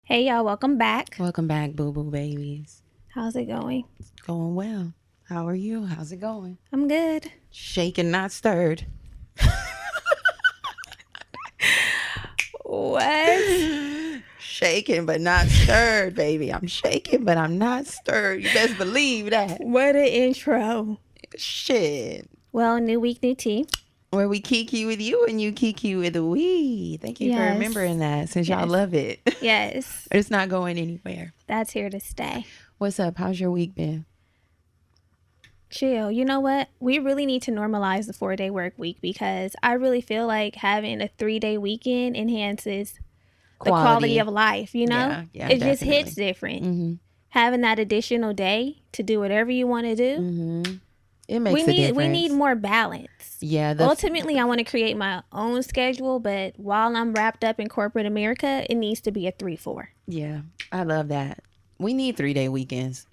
Hey y'all, welcome back. Welcome back, boo boo babies. How's it going? It's going well. How are you? How's it going? I'm good. Shaken, not stirred. What? Shaken but not stirred, baby. I'm shaking but I'm not stirred. You best believe that. What an intro. Shit. Well, new week, new tea. Where we kiki with you and you kiki with we. Thank you for remembering that, since y'all love it. Yes. It's not going anywhere. That's here to stay. What's up? How's your week been? Chill. You know what? We really need to normalize the 4-day work week, because I really feel like having a 3-day weekend enhances the quality of life, you know? Yeah, it just hits different. Mm-hmm. Having that additional day to do whatever you want to do. Mm-hmm. It makes a difference. We need more balance. Yeah. Ultimately, I want to create my own schedule, but while I'm wrapped up in corporate America, it needs to be a 3-4. Yeah, I love that. We need 3-day weekends.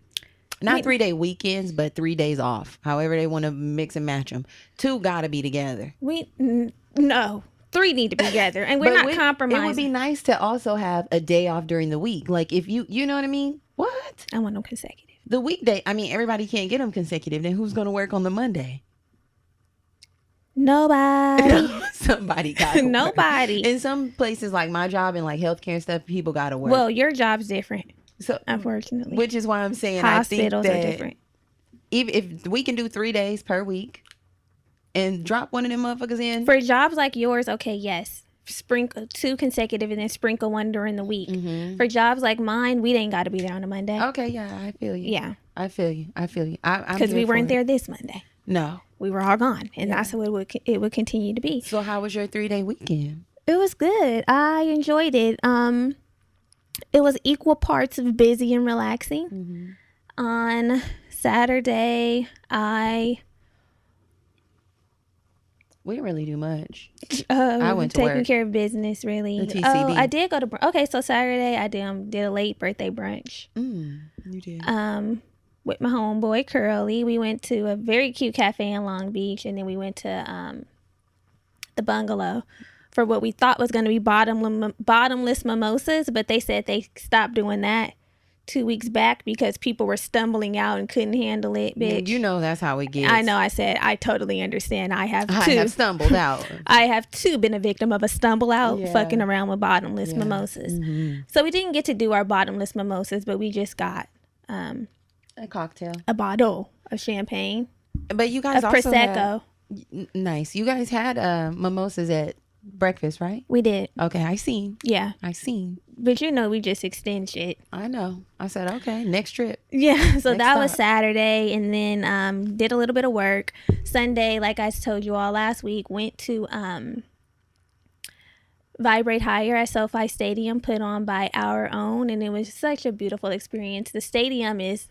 Not 3-day weekends, but 3 days off. However they want to mix and match them. 2 got to be together. No. 3 need to be together, and we're not compromising. It would be nice to also have a day off during the week. Like if you know what I mean? What? I want them consecutive. The weekday, I mean, everybody can't get them consecutive. Then who's going to work on the Monday? Nobody. Somebody got to Nobody. In some places, like my job and like healthcare and stuff, people got to work. Well, your job's different. So, unfortunately. Which is why I'm saying hospitals I think that are different. If we can do 3 days per week and drop one of them motherfuckers in. For jobs like yours, okay, yes. Sprinkle 2 consecutive and then sprinkle 1 during the week. Mm-hmm. For jobs like mine, we ain't got to be there on a Monday. Okay, yeah, I feel you. Yeah. I feel you. Because we weren't there this Monday. No. We were all gone. And that's what it would continue to be. So how was your 3-day weekend? It was good. I enjoyed it. It was equal parts of busy and relaxing. Mm-hmm. On Saturday, we didn't really do much. I went to taking care of business, really. The TCB. Oh, I did go to okay. So Saturday, I did a late birthday brunch. You did. With my homeboy Curly, we went to a very cute cafe in Long Beach, and then we went to the Bungalow for what we thought was going to be bottomless mimosas, but they said they stopped doing that 2 weeks back because people were stumbling out and couldn't handle it, bitch. You know that's how it gets. I know. I said, I totally understand. I have stumbled out. I have too been a victim of a stumble out fucking around with bottomless mimosas. Mm-hmm. So we didn't get to do our bottomless mimosas, but we just got a cocktail. A bottle of champagne. But you guys also Prosecco. Nice. You guys had mimosas at breakfast, right? We did. Okay, I seen. Yeah. I seen. But you know, we just extend shit. I know. I said, okay, next trip. Yeah, so that was Saturday, and then did a little bit of work. Sunday, like I told you all last week, went to Vibrate Higher at SoFi Stadium, put on by Our Own, and it was such a beautiful experience. The stadium is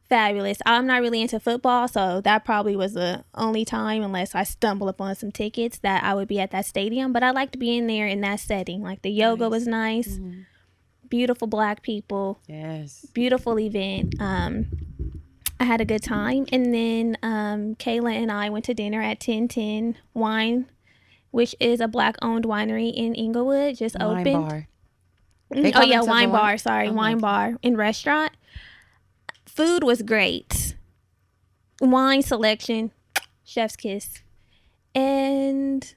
fabulous. I'm not really into football, so that probably was the only time, unless I stumble upon some tickets, that I would be at that stadium. But I liked being there in that setting. Like the yoga was nice. Mm-hmm. Beautiful black people. Yes. Beautiful event. I had a good time. And then Kayla and I went to dinner at 1010 Wine, which is a black-owned winery in Inglewood, just opened. Bar. Oh yeah, wine bar. Sorry, wine bar and restaurant. Food was great. Wine selection, chef's kiss. And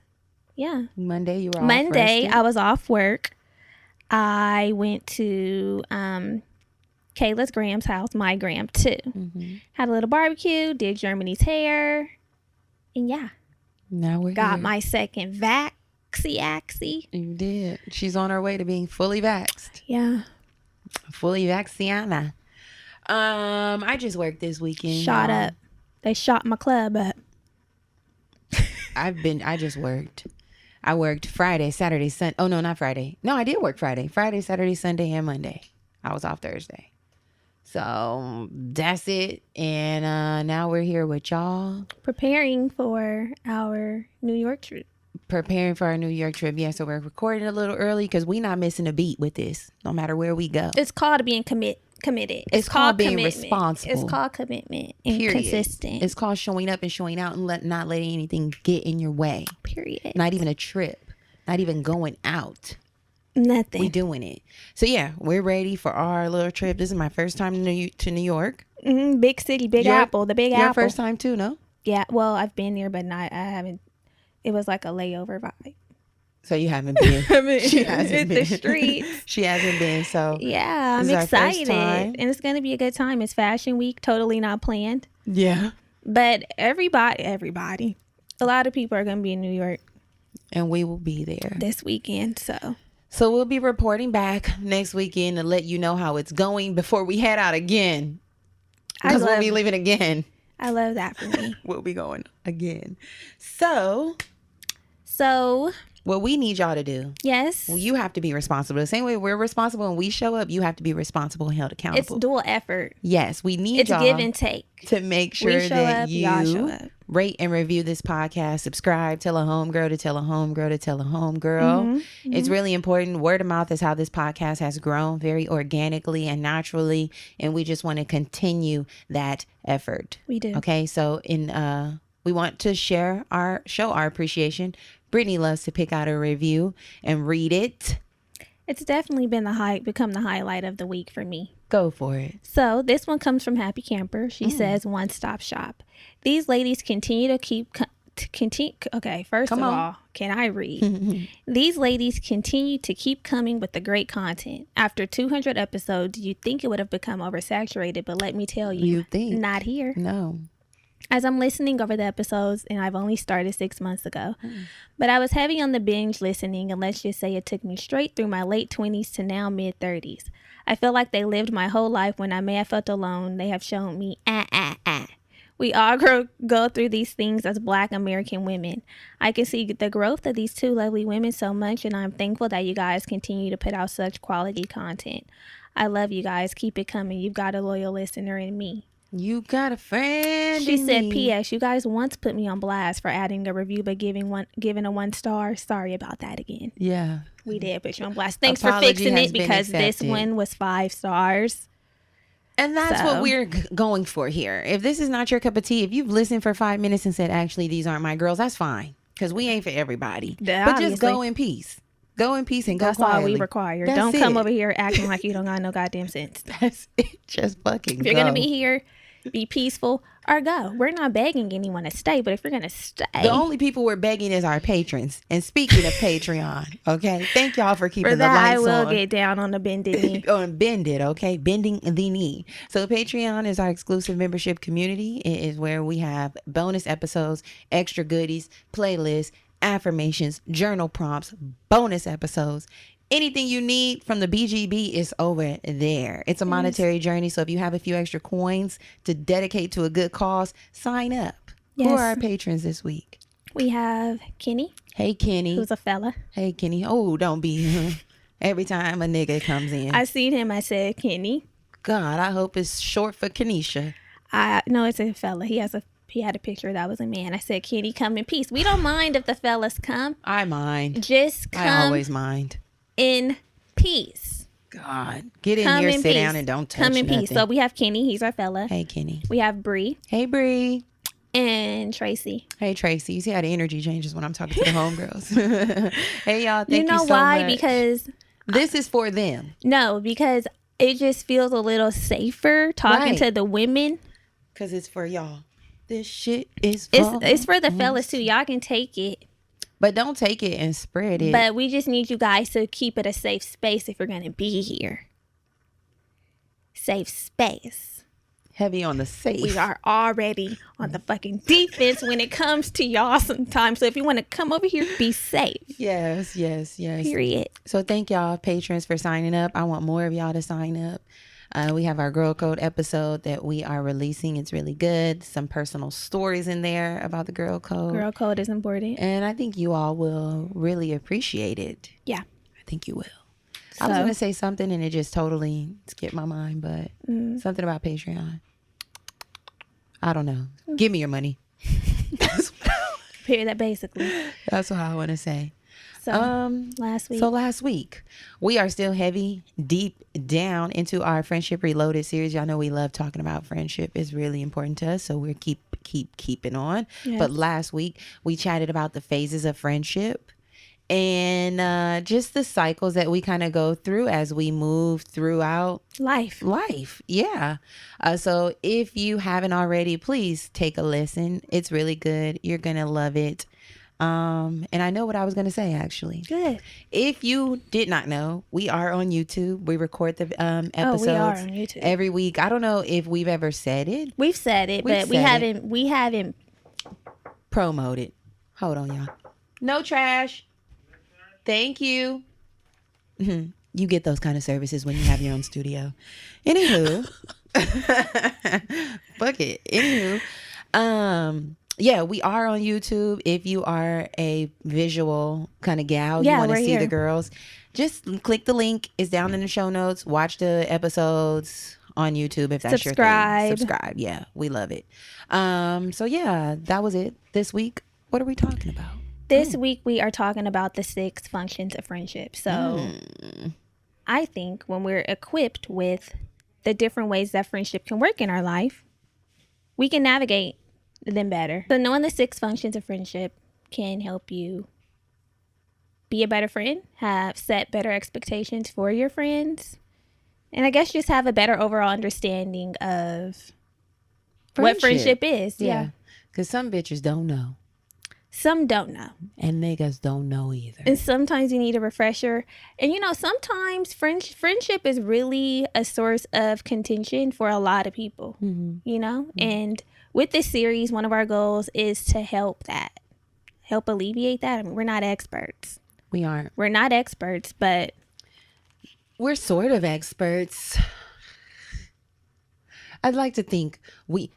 Yeah. Monday, you were off Monday, rested? I was off work. I went to Kayla's Graham's house, my Graham too. Mm-hmm. Had a little barbecue, did Germany's hair, and yeah, Now we're got here. my second vaxxy. You did. She's on her way to being fully vaxxed. Yeah. Fully vacciana. I just worked this weekend. Shot up. They shot my club up. I just worked. I worked Friday, Saturday, Sunday. Oh, no, not Friday. No, I did work Friday. Friday, Saturday, Sunday, and Monday. I was off Thursday. So that's it. And now we're here with y'all. Preparing for our New York trip. Preparing for our New York trip. Yeah, so we're recording a little early because we're not missing a beat with this, no matter where we go. It's called being committed. It's called being commitment. responsible. It's called commitment and Period. consistent. It's called showing up and showing out and not letting anything get in your way. Period. Not even a trip. Not even going out. Nothing. We doing it. So yeah, we're ready for our little trip. This is my first time to New York. Big city, Big Apple, the Big Your Apple. first time too, no? Yeah. Well, I've been there, but I haven't. It was like a layover vibe. So you haven't been. She hasn't Hit been. the streets. She hasn't been. So Yeah, I'm this is our first excited, time. and it's gonna be a good time. It's Fashion Week, totally not planned, yeah. but everybody, a lot of people are gonna be in New York And we will be there. this weekend. So we'll be reporting back next weekend to let you know how it's going before we head out again. Because we'll be leaving again. I love that for me. We'll be going again. So what we need y'all to do, Yes, well, you have to be responsible. The same way we're responsible and we show up, you have to be responsible and held it's accountable. dual effort. Yes, we need It's y'all give and take. to make sure We show that up, y'all show you up. rate and review this podcast. Subscribe, tell a homegirl to tell a homegirl to tell a homegirl. It's really important. Word of mouth is how this podcast has grown, very organically and and we just want to continue that effort. We do. Okay, so we want to show our appreciation. Brittany loves to pick out a review and read it. It's definitely been become the highlight of the week for me. Go for it. So this one comes from Happy Camper. She says, "One stop shop. These ladies continue to Okay, first Come of on. all, can I read? These ladies continue to keep coming with the great content. After 200 episodes, you'd think it would have become oversaturated, but let me tell you, You think? not here. No. As I'm listening over the episodes, and I've only started 6 months ago, but I was heavy on the binge listening, and let's just say it took me straight through my late 20s to now mid 30s. I feel like they lived my whole life. When I may have felt alone, they have shown me, We all go through these things as Black American women. I can see the growth of these two lovely women so much, and I'm thankful that you guys continue to put out such quality content. I love you guys. Keep it coming. You've got a loyal listener in me." You got a friend. She in said, me. "P.S. You guys once put me on blast for adding a review but giving a 1 star. Sorry about that again. Yeah. We did put you on blast. Thanks Apology for fixing has it been because this accepted. one was 5 stars." And that's So- what we're going for here. If this is not your cup of tea, if you've listened for 5 minutes and said, actually, these aren't my girls, that's fine. Because we ain't for everybody. Yeah, but just obviously. go in peace. Go in peace and go That's quietly. all we require. That's Don't come it. over here acting like you don't got no goddamn sense. That's it. Just fucking If you're go. going to be here, be peaceful or go. We're not begging anyone to stay, but if you're going to stay. The only people we're begging is our patrons. And speaking of Patreon, okay? Thank y'all for keeping for the that, I lights will on. get down on the bended knee. On bend it, okay? Bending the knee. So Patreon is our exclusive membership community. It is where we have bonus episodes, extra goodies, playlists, affirmations, journal prompts, bonus episodes. Anything you need from the BGB is over there. It's a monetary journey. So if you have a few extra coins to dedicate to a good cause, sign up. Who Yes. are our patrons this week? We have Kenny, Hey, Kenny. who's a fella. Hey, Kenny. Oh, don't be. Every time a nigga comes in. I seen him. I said, "Kenny." God, I hope it's short for Kenesha. No, it's a fella. He had a picture that was a man. I said, "Kenny, come in peace." We don't mind if the fellas come. I mind. Just come I always mind. in peace. God, get in Come here, in sit peace. down, and don't touch Come in nothing. peace. So we have Kenny. He's our fella. Hey, Kenny. We have Bree Hey, Bree. and Tracy. Hey, Tracy. You see how the energy changes when I'm talking to the homegirls. Hey, y'all. Thank you You know so why? much. Because this is for them. because it just feels a little safer talking Right. to the women. Because it's for y'all. This shit is for It's for the fellas too. Y'all can take it But don't take it and spread it. But we just need you guys to keep it a safe space if you're going to be here. Safe space. Heavy on the safe. We are already on the fucking defense when it comes to y'all sometimes. So if you want to come over here, be safe. Yes. Period. So thank y'all, patrons, for signing up. I want more of y'all to sign up. We have our Girl Code episode that we are releasing. It's really good. Some personal stories in there about the Girl Code. Girl code is important. And I think you all will really appreciate it. Yeah. I think you will. I was going to say something and it just totally skipped my mind, but something about Patreon. I don't know. Give me your money. Period. That basically. That's what I want to say. So last week we are still heavy deep down into our Friendship Reloaded series. Y'all know we love talking about friendship. It's really important to us, so we're keeping on. Yes. But last week we chatted about the phases of friendship and just the cycles that we kind of go through as we move throughout life. Yeah. So if you haven't already, please take a listen. It's really good. You're gonna love it. And I know what I was going to say, actually. Good. If you did not know, we are on YouTube. We record the episodes we are on YouTube every week. I don't know if we've ever said it. We've said it, but we haven't promoted. Hold on, y'all. No trash. Thank you. You get those kind of services when you have your own studio. Anywho. Fuck it. Anywho. Yeah, we are on YouTube. If you are a visual kind of gal, you want to see the girls, just click the link. It's down in the show notes. Watch the episodes on YouTube if that's your thing. Subscribe. Yeah, we love it. So yeah, that was it this week. What are we talking about? This week we are talking about the 6 functions of friendship. So I think when we're equipped with the different ways that friendship can work in our life, we can navigate them better. So knowing the 6 functions of friendship can help you be a better friend, set better expectations for your friends, and I guess just have a better overall understanding of what friendship is. Yeah. Because some bitches don't know. Some don't know. And niggas don't know either. And sometimes you need a refresher. And sometimes friendship is really a source of contention for a lot of people, and with this series, one of our goals is to help alleviate that. I mean, we're not experts. We aren't. We're not experts, but we're sort of experts. I'd like to think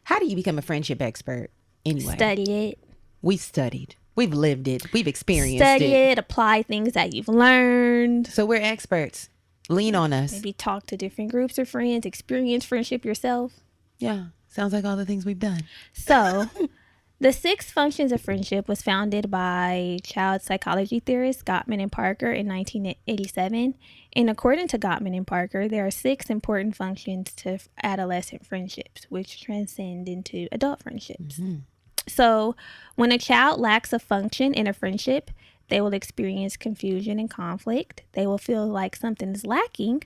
how do you become a friendship expert anyway? Study it. We studied. We've lived it. We've experienced Study it. Apply things that you've learned. So we're experts. Lean on us. Maybe talk to different groups of friends. Experience friendship yourself. Yeah. Sounds like all the things we've done. So, the 6 functions of friendship was founded by child psychology theorists Gottman and Parker in 1987. And according to Gottman and Parker, there are 6 important functions to adolescent friendships, which transcend into adult friendships. So, when a child lacks a function in a friendship, they will experience confusion and conflict. They will feel like something is lacking,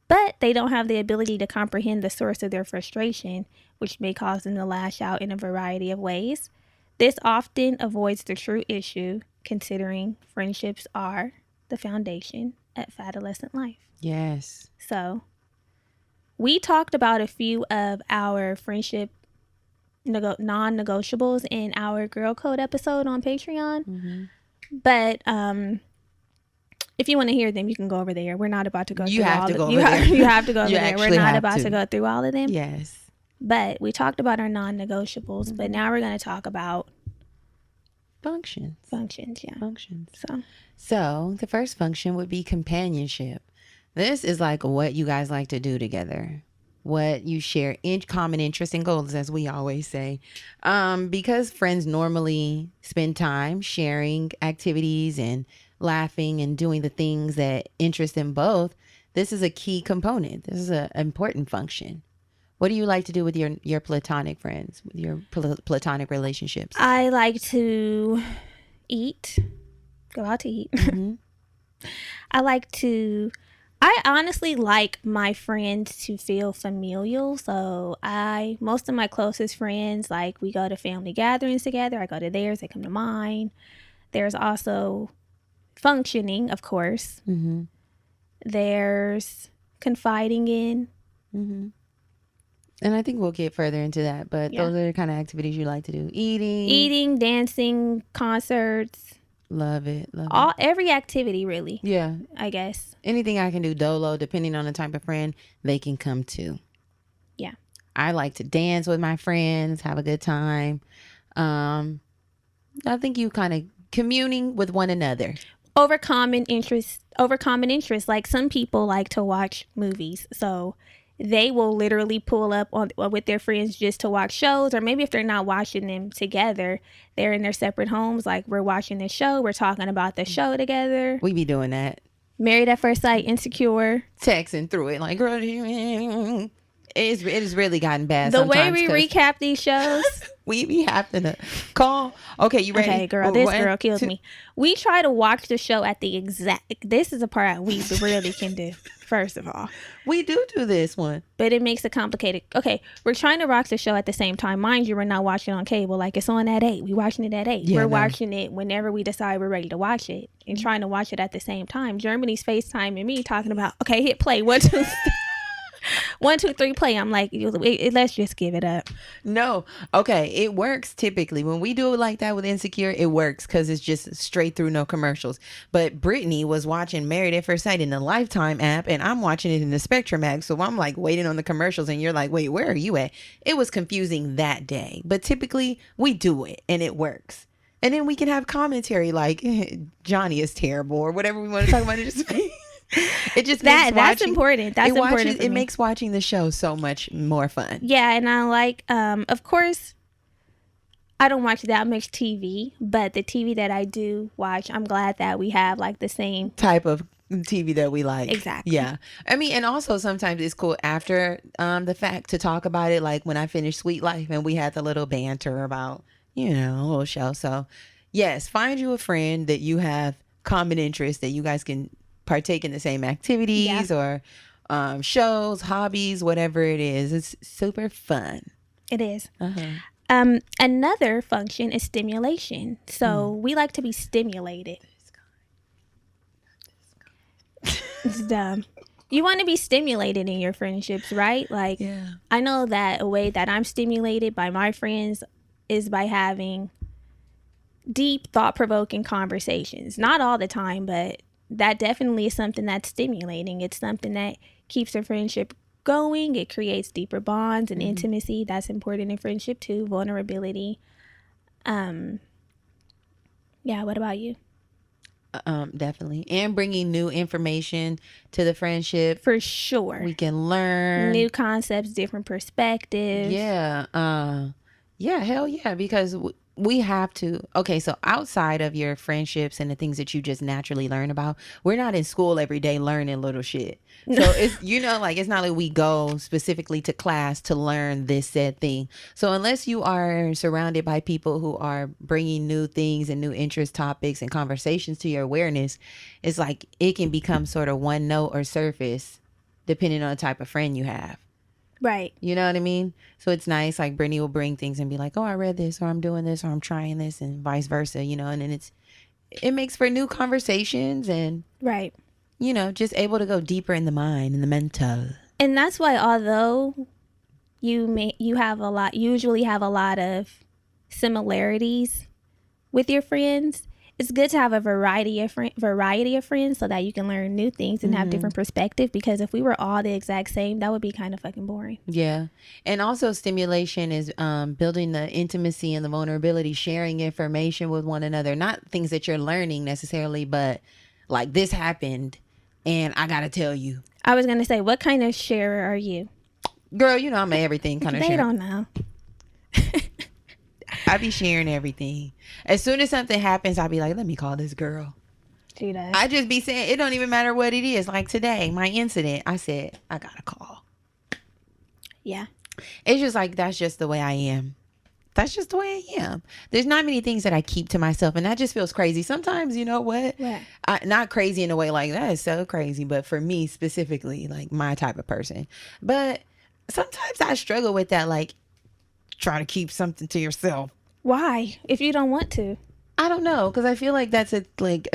but they don't have the ability to comprehend the source of their frustration, which may cause them to lash out in a variety of ways. This often avoids the true issue, considering friendships are the foundation of adolescent life. Yes. So, we talked about a few of our friendship non-negotiables in our Girl Code episode on Patreon. But if you want to hear them, you can go over there. We're not about to go through all of them. You have to go over there. We're not about to go through all of them. Yes. But we talked about our non-negotiables, but now we're going to talk about functions. Yeah. Functions. So the first function would be companionship. This is like what you guys like to do together. What you share in common interests and goals, as we always say. Because friends normally spend time sharing activities and laughing and doing the things that interest them both, this is a key component. This is an important function. What do you like to do with your platonic friends, with your platonic relationships? I like to eat, go out to eat. I honestly like my friends to feel familial. So most of my closest friends, like we go to family gatherings together. I go to theirs, they come to mine. There's also functioning, of course. Mm-hmm. There's confiding in. Mm-hmm. And I think we'll get further into that, but those are the kind of activities you like to do. Eating, dancing, concerts. Love it. Love it. Every activity, really. Yeah. I guess. Anything I can do dolo, depending on the type of friend, they can come to. Yeah. I like to dance with my friends, have a good time. I think you kind of communing with one another. Over common interests. Like some people like to watch movies. So they will literally pull up with their friends just to watch shows, or maybe if they're not watching them together, they're in their separate homes. Like, we're watching this show, we're talking about the show together. We be doing that. Married at First Sight, Insecure. Texting through it like, girl, it has really gotten bad. The way we recap these shows. We be having to call. Okay, you ready? Okay, girl, this girl kills me. We try to watch the show at the exact. This is a part we really can do. First of all, we do this one, but it makes it complicated. Okay, we're trying to watch the show at the same time. Mind you, we're not watching on cable. Like, it's on at 8. We watching it at 8. Yeah, we're watching it whenever we decide we're ready to watch it, and trying to watch it at the same time. Germany's FaceTime and me talking about, okay, hit play 1, 2, 1, 2, 3, play. I'm like, let's just give it up. No. Okay. It works typically. When we do it like that with Insecure, it works because it's just straight through, no commercials. But Brittany was watching Married at First Sight in the Lifetime app, and I'm watching it in the Spectrum app. So I'm like waiting on the commercials, and you're like, wait, where are you at? It was confusing that day. But typically we do it and it works. And then we can have commentary like, Johnny is terrible, or whatever we want to talk about. It just that's important. It makes watching the show so much more fun. Yeah, and I like, of course, I don't watch that much TV, but the TV that I do watch, I'm glad that we have like the same type of TV that we like. Exactly. Yeah. I mean, and also sometimes it's cool after the fact to talk about it. Like when I finished Sweet Life and we had the little banter about, a little show. So yes, find you a friend that you have common interests, that you guys can partake in the same activities or shows, hobbies, whatever it is. It's super fun. It is. Another function is stimulation. So we like to be stimulated. It's dumb. You want to be stimulated in your friendships, right? Like, I know that a way that I'm stimulated by my friends is by having deep, thought-provoking conversations. Not all the time, but that definitely is something that's stimulating. It's something that keeps a friendship going. It creates deeper bonds and intimacy. That's important in friendship too. Vulnerability. Yeah, what about you? Definitely. And bringing new information to the friendship. For sure. We can learn new concepts, different perspectives. Yeah. Hell yeah. Because we have to. Okay, so outside of your friendships and the things that you just naturally learn about, we're not in school every day learning little shit. So it's, it's not like we go specifically to class to learn this said thing. So unless you are surrounded by people who are bringing new things and new interest topics and conversations to your awareness, it's like it can become sort of one note or surface depending on the type of friend you have. Right. You know what I mean? So it's nice. Like Brittany will bring things and be like, oh, I read this, or I'm doing this, or I'm trying this, and vice versa, and then it makes for new conversations and right. Just able to go deeper in the mind and the mental. And that's why, although you usually have a lot of similarities with your friends, it's good to have a variety of friends so that you can learn new things and have different perspectives. Because if we were all the exact same, that would be kind of fucking boring. Yeah. And also stimulation is building the intimacy and the vulnerability, sharing information with one another. Not things that you're learning necessarily, but like this happened and I got to tell you. I was going to say, what kind of sharer are you? Girl, I'm an everything kind of sharer. They don't know. I be sharing everything. As soon as something happens, I'll be like, let me call this girl. She does. I just be saying, it don't even matter what it is. Like today, my incident, I said, I gotta call. Yeah. It's just like, that's just the way I am. That's just the way I am. There's not many things that I keep to myself, and that just feels crazy. Sometimes, you know what? Not crazy in a way like that is so crazy, but for me specifically, like my type of person. But sometimes I struggle with that, like, try to keep something to yourself. Why? If you don't want to. I don't know, because I feel like that's a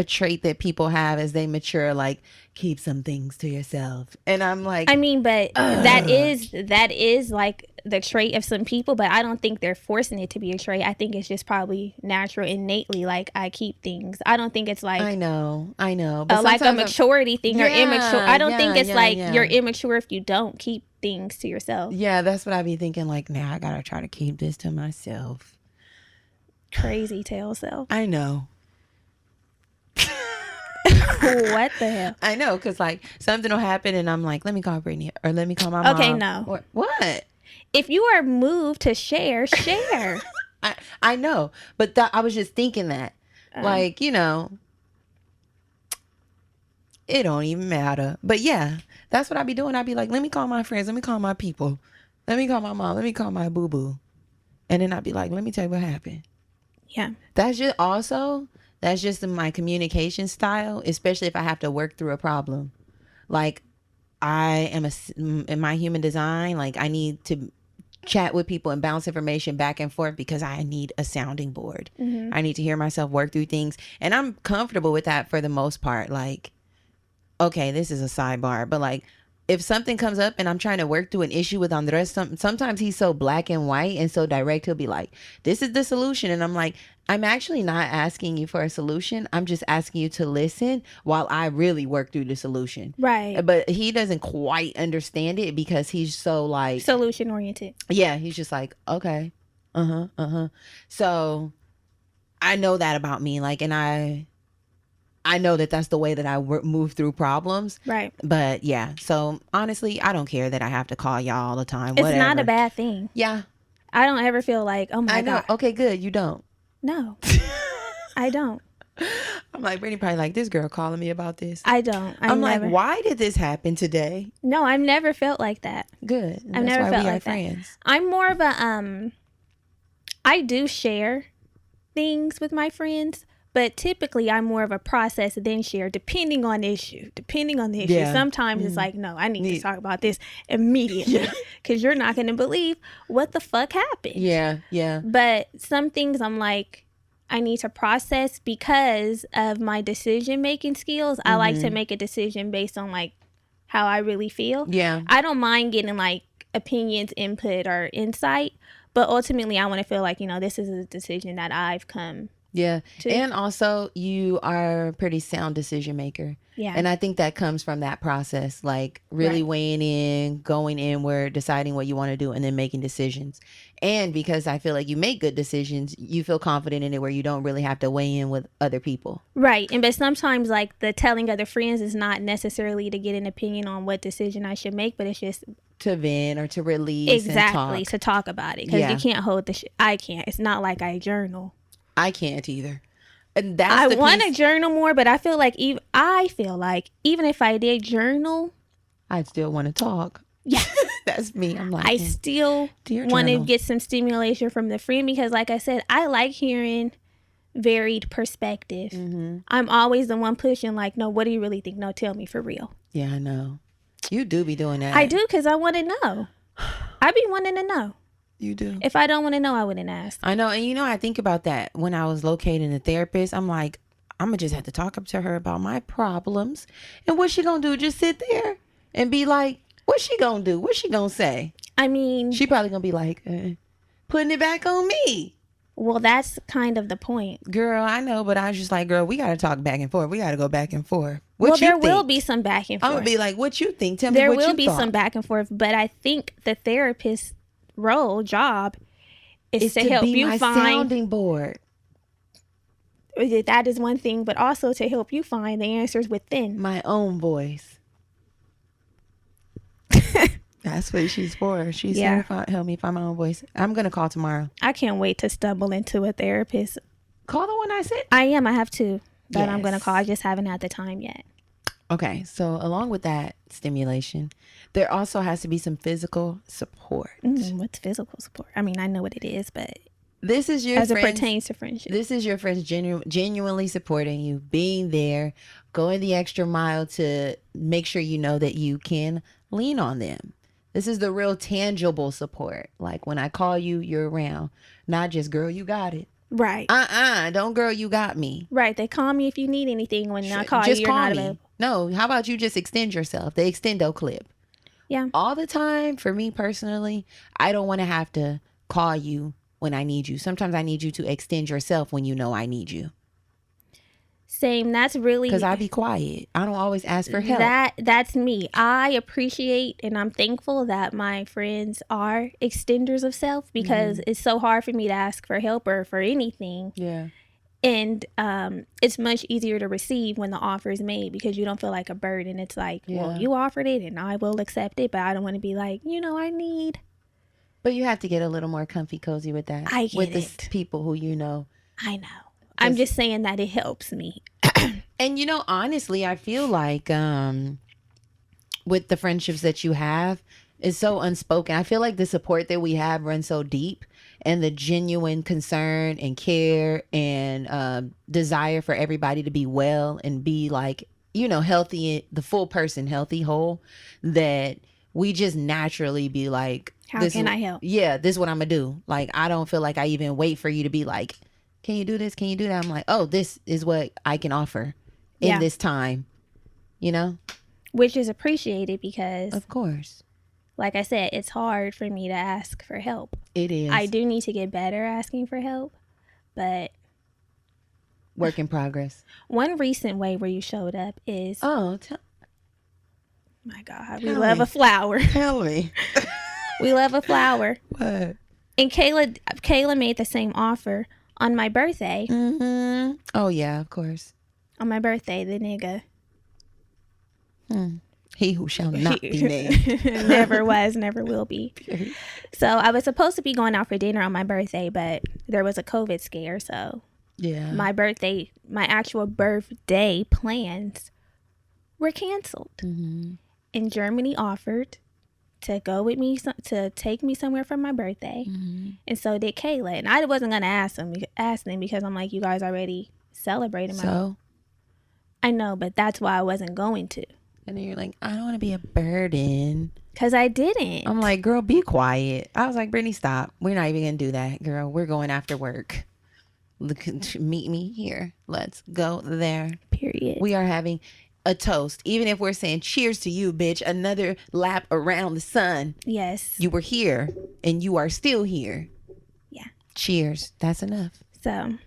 trait that people have as they mature, like keep some things to yourself. And I'm like, I mean, but that is like the trait of some people, but I don't think they're forcing it to be a trait. I think it's just probably natural, innately. Like I keep things. I don't think it's like I know, but like a maturity thing or immature. I don't think it's like you're immature if you don't keep things to yourself. Yeah, that's what I be thinking. Like, now I gotta try to keep this to myself. Crazy tail self. I know. What the hell? I know, because like something will happen and I'm like, let me call Brittany or let me call my mom. Okay, no. What? If you are moved to share. I know, but I was just thinking that, like, you know, it don't even matter. But yeah, that's what I be doing. I be like, let me call my friends. Let me call my people. Let me call my mom. Let me call my boo-boo. And then I'd be like, let me tell you what happened. Yeah. That's just my communication style, especially if I have to work through a problem. Like I am in my human design, like I need to chat with people and bounce information back and forth because I need a sounding board. Mm-hmm. I need to hear myself work through things. And I'm comfortable with that for the most part. Like, okay, this is a sidebar, but like if something comes up and I'm trying to work through an issue with Andres, sometimes he's so black and white and so direct. He'll be like, this is the solution. And I'm like, I'm actually not asking you for a solution. I'm just asking you to listen while I really work through the solution. Right. But he doesn't quite understand it because he's so like solution oriented. Yeah. He's just like, okay. So I know that about me. Like, and I know that that's the way that I move through problems. Right. But yeah, so honestly, I don't care that I have to call y'all all the time. It's not a bad thing. Yeah. I don't ever feel like, oh my God. Okay, good. You don't. No. I don't. I'm like, Brittany probably like, this girl calling me about this. I don't. I'm like, why did this happen today? No, I've never felt like that. Good. I've never felt like friends. That. I'm more of a, I do share things with my friends. But typically, I'm more of a process than share, depending on the issue. Yeah. Sometimes it's like, no, I need to talk about this immediately because you're not going to believe what the fuck happened. Yeah, yeah. But some things I'm like, I need to process because of my decision-making skills. I like to make a decision based on like how I really feel. Yeah. I don't mind getting like opinions, input, or insight. But ultimately, I want to feel like, you know, this is a decision that I've come. Yeah. And also you are a pretty sound decision maker. Yeah. And I think that comes from that process, like really weighing in, going inward, deciding what you want to do, and then making decisions. And because I feel like you make good decisions, you feel confident in it where you don't really have to weigh in with other people. Right. And but sometimes like the telling other friends is not necessarily to get an opinion on what decision I should make, but it's just to vent or to release. Exactly. To talk about it. Because you can't hold the shit. I can't. It's not like I journal. I can't either. And that's I want to journal more, but I feel like even if I did journal, I'd still want to talk. Yeah. That's me. I'm like, I still want to get some stimulation from the friend because like I said, I like hearing varied perspective. Mm-hmm. I'm always the one pushing like, no, what do you really think? No, tell me for real. Yeah, I know. You do be doing that. I do because I want to know. I be wanting to know. You do. If I don't want to know, I wouldn't ask. I know. And you know, I think about that when I was locating a therapist. I'm like, I'm going to just have to talk up to her about my problems. And what's she going to do? Just sit there and be like, what's she going to do? What's she going to say? I mean, she probably going to be like, putting it back on me. Well, that's kind of the point. Girl, I know. But I was just like, girl, we got to talk back and forth. We got to go back and forth. There will be some back and forth. I'm going to be like, what you think? Tell me what you thought. There will be some back and forth. But I think the therapist job is to help you find sounding board. That is one thing, but also to help you find the answers within my own voice. That's what she's for. She's here to help me find my own voice. I'm gonna call tomorrow. I can't wait to stumble into a therapist. Call the one I said. I have two that I'm gonna call. I just haven't had the time yet. Okay, so along with that stimulation, there also has to be some physical support. What's physical support? I mean, I know what it is, but this is your as it pertains to friendship. This is your friends genuinely supporting you, being there, going the extra mile to make sure you know that you can lean on them. This is the real tangible support. Like when I call you, you're around. Not just, girl, you got it. Right. Don't girl, you got me. Right. They call me if you need anything. When I call Just you, you're call not me. available. No, how about you just extend yourself? The extendo clip. Yeah. All the time, for me personally, I don't want to have to call you when I need you. Sometimes I need you to extend yourself when you know I need you. Same. That's really, because I be quiet. I don't always ask for help. That's me. I appreciate and I'm thankful that my friends are extenders of self, because it's so hard for me to ask for help or for anything. Yeah. And it's much easier to receive when the offer is made, because you don't feel like a burden. It's like, well, you offered it and I will accept it, but I don't want to be like, I need. But you have to get a little more comfy cozy with that. I get with it. the people who you know. I know. I'm just saying that it helps me. And honestly, I feel like with the friendships that you have, it's so unspoken. I feel like the support that we have runs so deep, and the genuine concern and care and desire for everybody to be well and be like, healthy, the full person, healthy, whole, that we just naturally be like, how can I help? Yeah, this is what I'm gonna do. Like, I don't feel like I even wait for you to be like, can you do this? Can you do that? I'm like, oh, this is what I can offer in this time, Which is appreciated, because, of course, like I said, it's hard for me to ask for help. It is. I do need to get better asking for help, but work in progress. One recent way where you showed up is, my God, we love a flower. Tell me. We love a flower. What? And Kayla made the same offer on my birthday. Mm-hmm. Oh yeah, of course. On my birthday, the nigga. He who shall not be named. Never was, never will be. So I was supposed to be going out for dinner on my birthday, but there was a COVID scare. So my actual birthday plans were canceled. Mm-hmm. And Germany offered to go with me, to take me somewhere for my birthday. Mm-hmm. And so did Kayla. And I wasn't going to ask them because I'm like, you guys already celebrated my. I know, but that's why I wasn't going to. And then you're like, I don't want to be a burden. Because I didn't. I'm like, girl, be quiet. I was like, Brittany, stop. We're not even going to do that, girl. We're going after work. Meet me here. Let's go there. Period. We are having a toast. Even if we're saying cheers to you, bitch. Another lap around the sun. Yes. You were here and you are still here. Yeah. Cheers. That's enough. So.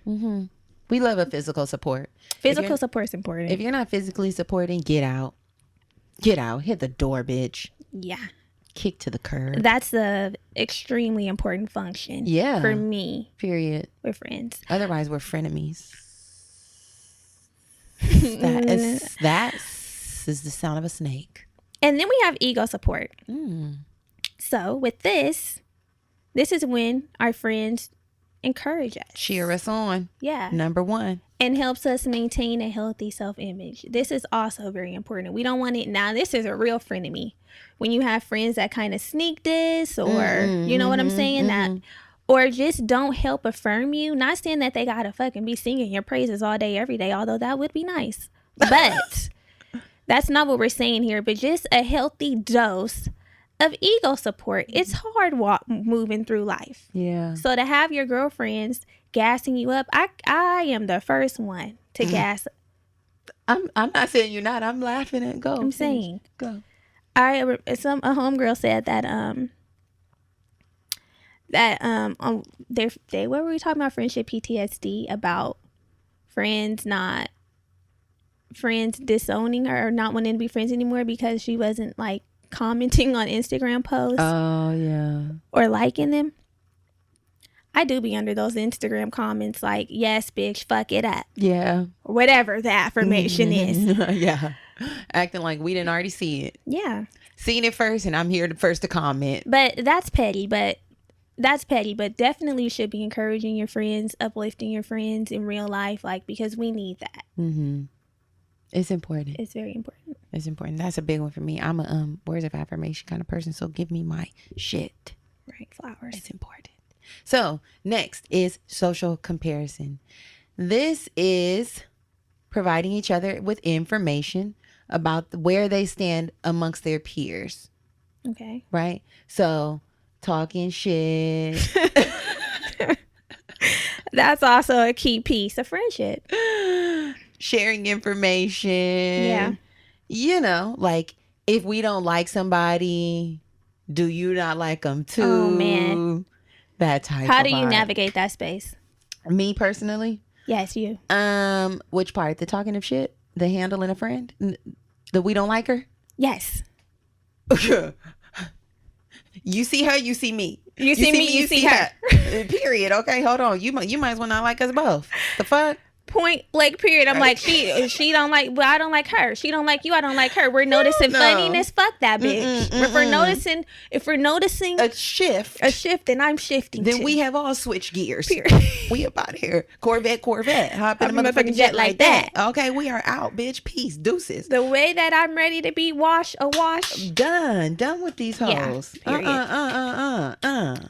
We love a physical support. Physical support is important. If you're not physically supporting, get out. Get out. Hit the door, bitch. Yeah. Kick to the curb. That's the extremely important function. Yeah. For me. Period. We're friends. Otherwise, we're frenemies. That is the sound of a snake. And then we have ego support. Mm. So with this is when our friends encourage us. Cheer us on. Yeah. Number one. And helps us maintain a healthy self-image. This is also very important. We don't want it. Now, this is a real frenemy. When you have friends that kind of sneak this, or you know what I'm saying? That, or just don't help affirm you. Not saying that they gotta fucking be singing your praises all day, every day, although that would be nice. But that's not what we're saying here. But just a healthy dose of ego support. It's hard moving through life. Yeah. So to have your girlfriends gassing you up, I am the first one to gas. I'm not saying you're not. I'm laughing at go. I'm saying go. A homegirl said that they what were we talking about, friendship PTSD, about friends disowning her or not wanting to be friends anymore because she wasn't like commenting on Instagram posts. Oh yeah. Or liking them. I do be under those Instagram comments like, yes, bitch, fuck it up. Yeah. Or whatever the affirmation is. Yeah. Acting like we didn't already see it. Yeah. Seen it first and I'm here first to comment. But that's petty. But definitely you should be encouraging your friends, uplifting your friends in real life, like, because we need that. Mm-hmm. It's important. It's very important. It's important. That's a big one for me. I'm a words of affirmation kind of person, so give me my shit. Right, flowers. It's important. So next is social comparison. This is providing each other with information about where they stand amongst their peers. Okay. Right? So talking shit. That's also a key piece of friendship. Sharing information. Yeah. You know, like if we don't like somebody, do you not like them too? Oh, man. That type How of do you vibe. navigate that space? Me personally? Yes, you. Which part? The talking of shit? The handling a friend? The we don't like her? Yes. You see her, you see me. You see me, you see her. Period. Okay, hold on. You might as well not like us both. The fuck? Point blank period. I'm like, she don't like, well, I don't like her. She don't like you, I don't like her. We're noticing funniness. Fuck that bitch. If we're noticing a shift, then I'm shifting. Then too. we have all switched gears. Period. We about here. Corvette. Hop in a motherfucking jet like that. Okay, we are out, bitch. Peace. Deuces. The way that I'm ready to be awash. Done with these hoes. Yeah,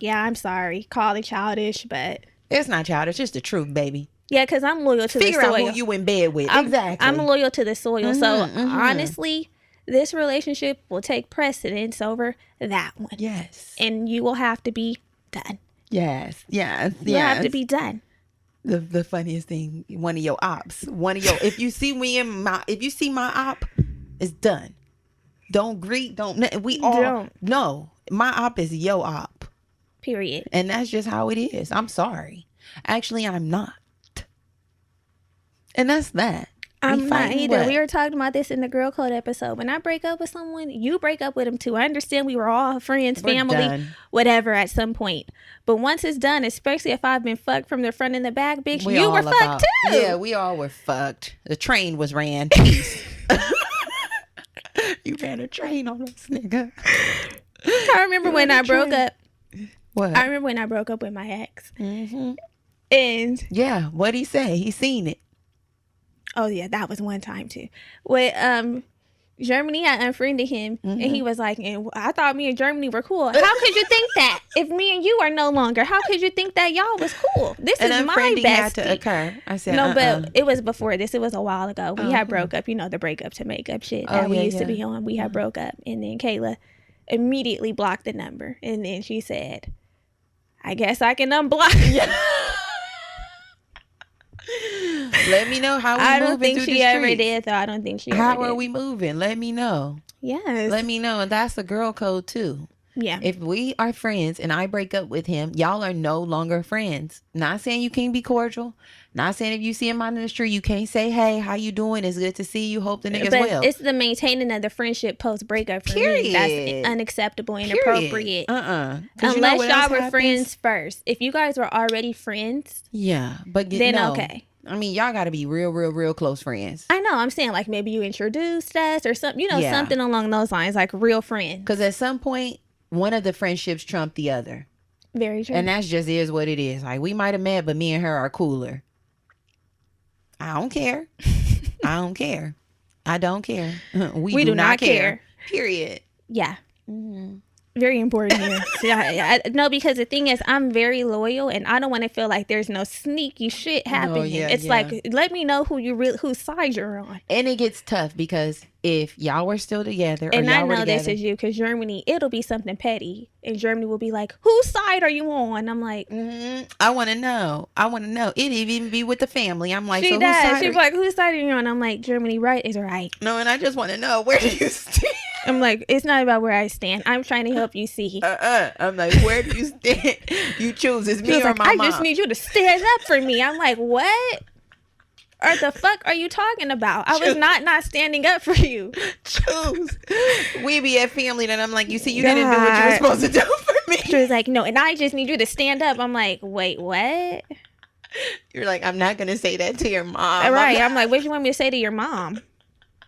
Yeah, I'm sorry. Call it childish, but it's not childish. It's the truth, baby. Yeah, because I'm loyal to Figure the soil. Figure out who you in bed with. Exactly. I'm loyal to the soil. So honestly, this relationship will take precedence over that one. Yes. And you will have to be done. Yes. You have to be done. The funniest thing, one of your ops, if you see my op, it's done. Don't greet, no, my op is your op. Period. And that's just how it is. I'm sorry. Actually, I'm not. And that's that. I'm not either. We were talking about this in the Girl Code episode. When I break up with someone, you break up with them too. I understand we were all friends, family, whatever at some point. But once it's done, especially if I've been fucked from the front and the back, bitch, you were fucked too. Yeah, we all were fucked. The train was ran. Peace. You ran a train on us, nigga. I remember when I broke up. What? I remember when I broke up with my ex. Mm-hmm. And yeah, what'd he say? He seen it. Oh yeah, that was one time too. With Germany, I unfriended him, and he was like, and I thought me and Germany were cool. How could you think that? If me and you are no longer, how could you think that y'all was cool? This is my bestie. Had to occur. I said no, but it was before this. It was a while ago. We had broke up. You know, the breakup to makeup shit that we used to be on. We had broke up, and then Kayla immediately blocked the number, and then she said, "I guess I can unblock." Let me know how we I moving don't think through she the ever streets. did, though. I don't think she ever How did. are we moving? Let me know. Yes. Let me know. And that's a girl code too. Yeah. If we are friends and I break up with him, y'all are no longer friends. Not saying you can't be cordial. Not saying if you see him out in the street, you can't say, hey, how you doing? It's good to see you. Hope the nigga's well. It's the maintaining of the friendship post-breakup for me. That's unacceptable, inappropriate. Unless y'all were friends first. If you guys were already friends, then okay. I mean, y'all got to be real close friends. I know. I'm saying like maybe you introduced us or something, something along those lines, like real friends. Because at some point, one of the friendships trumped the other. Very true. And that's just is what it is. Like we might have met, but me and her are cooler. I don't care. I don't care. I don't care. We do not care. Period. Yeah. Very important here. No, because the thing is, I'm very loyal, and I don't want to feel like there's no sneaky shit happening. Like, let me know whose side you're on. And it gets tough because if y'all were still together, and I know this is you, because Germany, it'll be something petty, and Germany will be like, "Whose side are you on?" I'm like, I want to know. It'd even be with the family. I'm like, she does. She's like, "Whose side are you on?" I'm like, Germany, right is right. No, and I just want to know, where do you stand? I'm like, it's not about where I stand. I'm trying to help you see. I'm like, where do you stand? You choose. It's me or my mom. I just need you to stand up for me. I'm like, what? Or the fuck are you talking about? I was not standing up for you. Choose. We be at family, and I'm like, you see, you didn't do what you were supposed to do for me. She was like, no, and I just need you to stand up. I'm like, wait, what? You're like, I'm not gonna say that to your mom. Right. I'm like, what do you want me to say to your mom?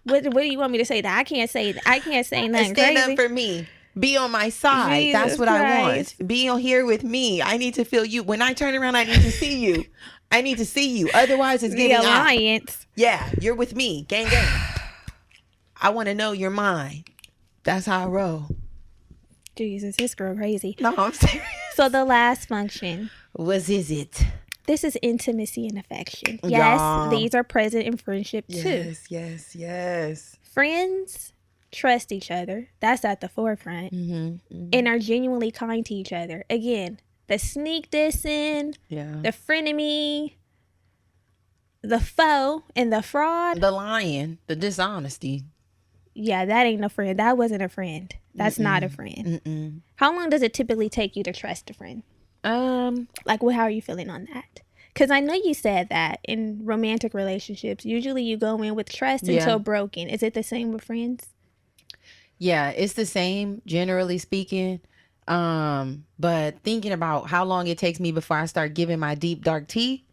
What do you want me to say? That I can't say nothing Stand crazy. up for me. Be on my side. Jesus That's what Christ. I want. Be on here with me. I need to feel you. When I turn around, I need to see you. I need to see you. Otherwise, it's getting the alliance. Up. Yeah, you're with me. Gang. I want to know you're mine. That's how I roll. Jesus, this girl crazy. No, I'm serious. So the last function. What is it? This is intimacy and affection. Yes, these are present in friendship too. Yes. Friends trust each other. That's at the forefront. And are genuinely kind to each other. Again, the sneak dissing, Yeah. the frenemy, the foe, and the fraud. The lying, the dishonesty. Yeah, that ain't a friend. That wasn't a friend. That's not a friend. Mm-mm. How long does it typically take you to trust a friend? Like, how are you feeling on that? Because I know you said that in romantic relationships, usually you go in with trust until broken. Is it the same with friends? Yeah, it's the same, generally speaking. But thinking about how long it takes me before I start giving my deep, dark tea,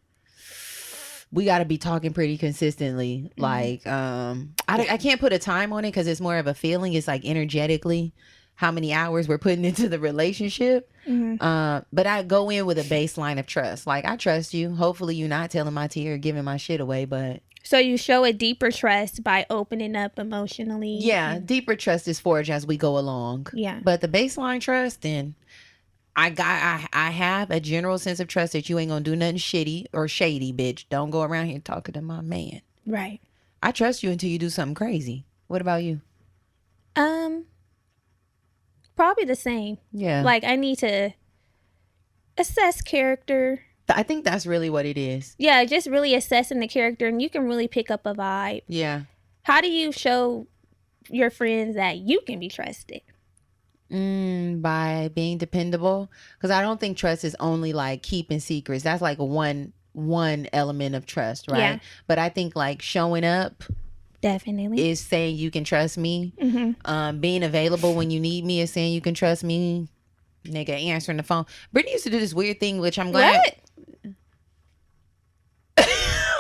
we got to be talking pretty consistently. Like, I can't put a time on it because it's more of a feeling. It's like energetically how many hours we're putting into the relationship. But I go in with a baseline of trust. Like, I trust you. Hopefully you're not telling my tea or giving my shit away, but. So you show a deeper trust by opening up emotionally. Yeah, deeper trust is forged as we go along. Yeah. But the baseline trust, then I have a general sense of trust that you ain't gonna do nothing shitty or shady, bitch. Don't go around here talking to my man. Right. I trust you until you do something crazy. What about you? Probably the same. Yeah. Like, I need to assess character. I think that's really what it is. Yeah, just really assessing the character, and you can really pick up a vibe. Yeah. How do you show your friends that you can be trusted? By being dependable. Because I don't think trust is only like keeping secrets. That's like one element of trust, right? Yeah. But I think like showing up Definitely is saying you can trust me. Being available when you need me is saying you can trust me. Nigga answering the phone. Brittany used to do this weird thing, which I'm glad. What?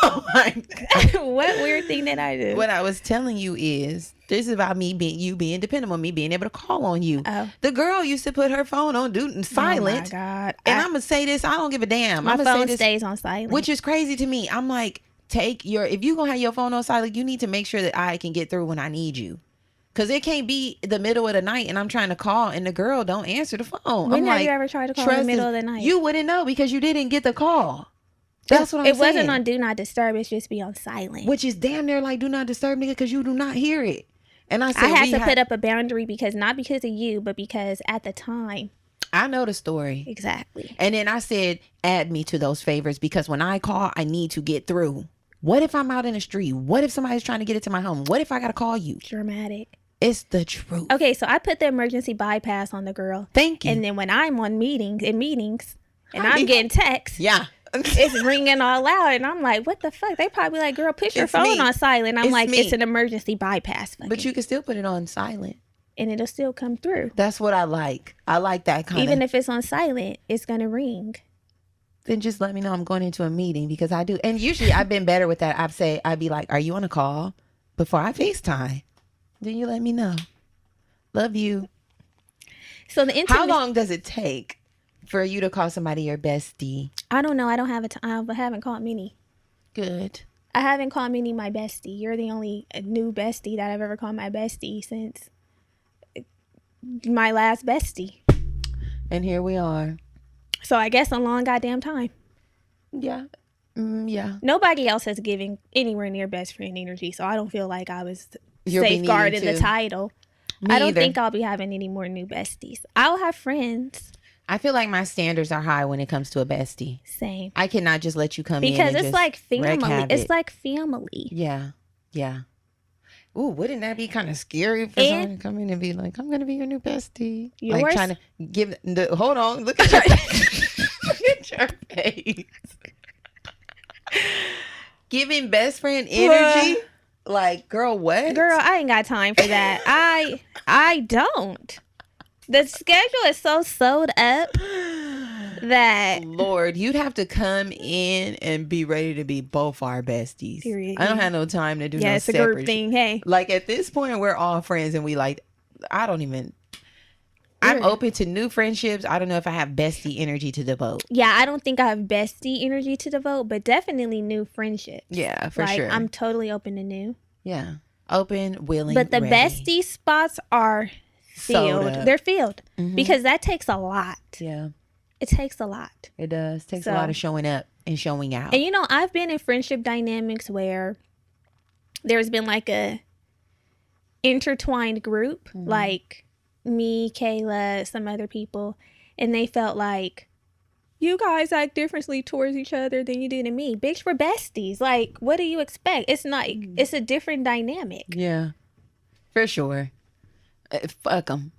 Oh my God. What weird thing did I do? What I was telling you is this is about me being dependable, me being able to call on you. Oh. The girl used to put her phone on silent. Oh my God. And I'm gonna say this, I don't give a damn. My I'm phone stays on silent. Which is crazy to me. I'm like, if you gonna have your phone on silent, you need to make sure that I can get through when I need you. Cause it can't be the middle of the night and I'm trying to call and the girl don't answer the phone. When have you ever tried to call in the middle of the night? You wouldn't know because you didn't get the call. That's what I'm saying. It wasn't on do not disturb. It's just be on silent. Which is damn near like do not disturb, nigga, because you do not hear it. And I said I had to put up a boundary not because of you, but because at the time. I know the story. Exactly. And then I said, add me to those favors because when I call, I need to get through. What if I'm out in the street? What if somebody's trying to get into my home? What if I got to call you? Dramatic. It's the truth. Okay, so I put the emergency bypass on the girl. Thank you. And then when I'm on meetings, and I'm getting texts. Yeah. It's ringing all loud and I'm like, what the fuck? They probably like, girl, put your phone on silent. I'm like, it's an emergency bypass. But you can still put it on silent. And it'll still come through. That's what I like. I like that kind of. Even if it's on silent, it's going to ring. Then just let me know I'm going into a meeting because I do. And usually I've been better with that. I'd be like, are you on a call? Before I FaceTime. Then you let me know. Love you. So the How long does it take for you to call somebody your bestie? I don't know. I don't have a time. I haven't called many. Good. I haven't called many my bestie. You're the only new bestie that I've ever called my bestie since my last bestie. And here we are. So I guess a long goddamn time. Yeah. Yeah. Nobody else has given anywhere near best friend energy, so I don't feel like I was safeguarded the title. I don't think I'll be having any more new besties. I'll have friends. I feel like my standards are high when it comes to a bestie. Same. I cannot just let you come in because and it's like family. It's like family. Yeah. Yeah. Ooh, wouldn't that be kind of scary for someone to come in and be like, I'm going to be your new bestie? Yours? Like trying to give hold on, look at your look at your face. Giving best friend energy? Like, girl, what? Girl, I ain't got time for that. I don't. The schedule is so sewed up that Lord, you'd have to come in and be ready to be both our besties. Period. I don't have no time to do no it's a group thing. Hey, like at this point, we're all friends, and we like. I'm open to new friendships. I don't know if I have bestie energy to devote. Yeah, I don't think I have bestie energy to devote, but definitely new friendships. Yeah, for sure. I'm totally open to new. Yeah, open, willing. But the ready. bestie spots are filled. They're filled because that takes a lot. Yeah, it takes a lot. It does. It takes a lot of showing up and showing out. And I've been in friendship dynamics where there's been like a intertwined group, like me, Kayla, some other people, and they felt like you guys act differently towards each other than you do to me. Bitch, we're besties. Like, what do you expect? It's not, it's a different dynamic. Yeah, for sure. Fuck them.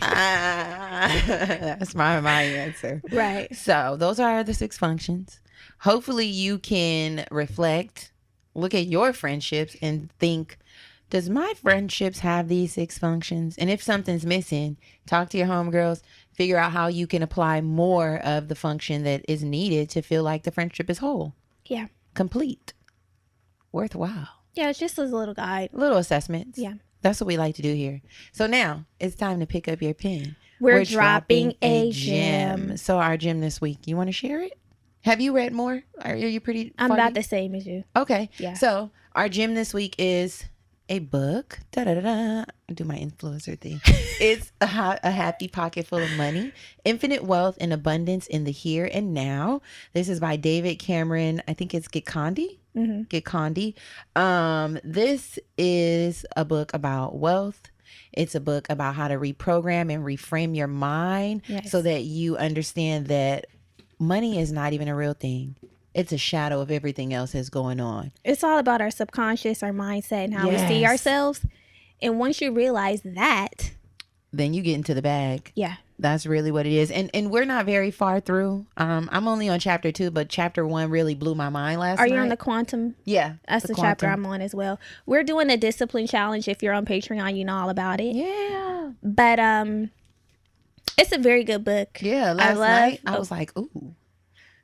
That's my answer. Right. So those are the 6 functions. Hopefully you can reflect, look at your friendships and think, does my friendships have these 6 functions? And if something's missing, talk to your homegirls, figure out how you can apply more of the function that is needed to feel like the friendship is whole, Yeah. complete, worthwhile. Yeah, it's just a little guide. Little assessments. Yeah. That's what we like to do here. So now it's time to pick up your pen. We're dropping a gem. So our gem this week, you want to share it? Have you read more? Are you pretty I'm funny? about the same as you. Okay. Yeah. So our gem this week is a book. Da-da-da-da. I do my influencer thing. It's a happy pocket full of money, infinite wealth and abundance in the here and now. This is by David Cameron. I think it's Gikandi. Mm-hmm. Gikandi. This is a book about wealth. It's a book about how to reprogram and reframe your mind. Yes. So that you understand that money is not even a real thing. It's a shadow of everything else that's going on. It's all about our subconscious, our mindset, and how we see Yes. ourselves. And once you realize that, Then you get into the bag. yeah, That's really what it is. And we're not very far through. I'm only on chapter 2, but chapter 1 really blew my mind last night. Are you on the quantum? Yeah. That's the chapter I'm on as well. We're doing a discipline challenge. If you're on Patreon, you know all about it. Yeah. But it's a very good book. Yeah. Last night I was like, ooh.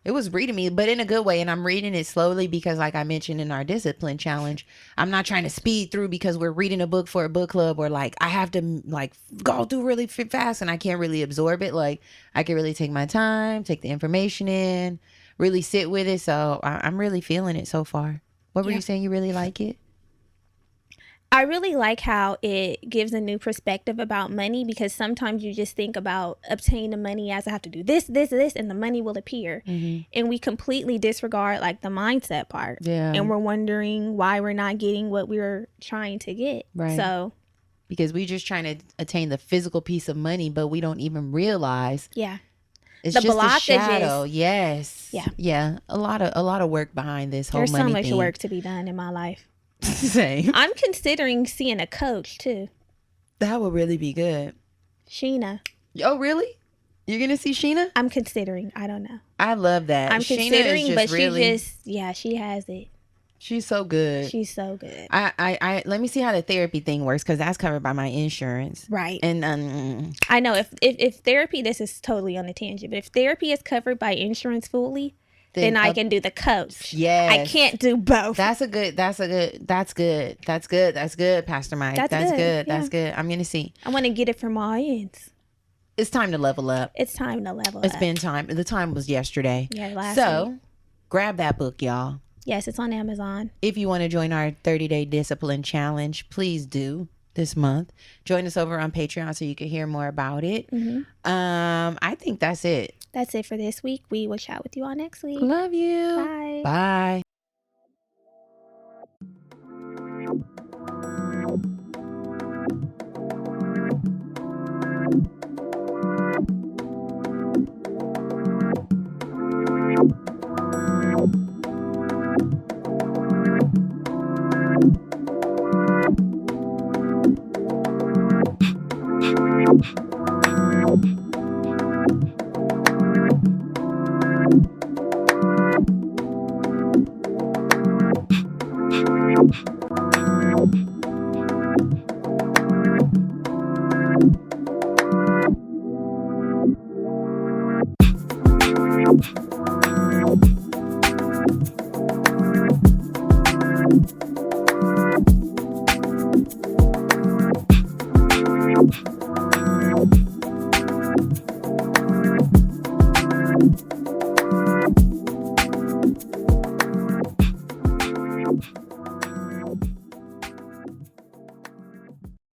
It was reading me, but in a good way. And I'm reading it slowly because, like I mentioned in our discipline challenge, I'm not trying to speed through because we're reading a book for a book club, or like I have to like go through really fast and I can't really absorb it. Like I can really take my time, take the information in, really sit with it. So I'm really feeling it so far. What were you saying? You really like it? I really like how it gives a new perspective about money, because sometimes you just think about obtaining the money as I have to do this, and the money will appear. Mm-hmm. And we completely disregard like the mindset part. Yeah. And we're wondering why we're not getting what we're trying to get. Right. So, because we're just trying to attain the physical piece of money, but we don't even realize yeah. it's The just a blockages. shadow. Yes. Yeah. Yeah. A lot of work behind this whole There's money so much thing. work to be done in my life. Same. I'm considering seeing a coach too. That would really be good. Sheena. Oh, really? You're gonna see Sheena? I'm considering. I don't know. I love that. I'm Sheena considering, is but really, she has it. she's so good. She's so good. I let me see how the therapy thing works, because that's covered by my insurance. Right. And I know if therapy, this is totally on a tangent, but if therapy is covered by insurance fully, then I can do the coach. Yes. I can't do both. That's good, Pastor Mike. That's That's good, good. yeah. That's good. I'm gonna see. I want to get it from all ends. It's time to level up. It's time to level It's up. been time. The time was yesterday. Yeah, last So week. grab that book, y'all. Yes, it's on Amazon. If you want to join our 30-day discipline challenge, please do this month. Join us over on Patreon so you can hear more about it. Mm-hmm. I think that's it. That's it for this week. We will chat with you all next week. Love you. Bye. Bye.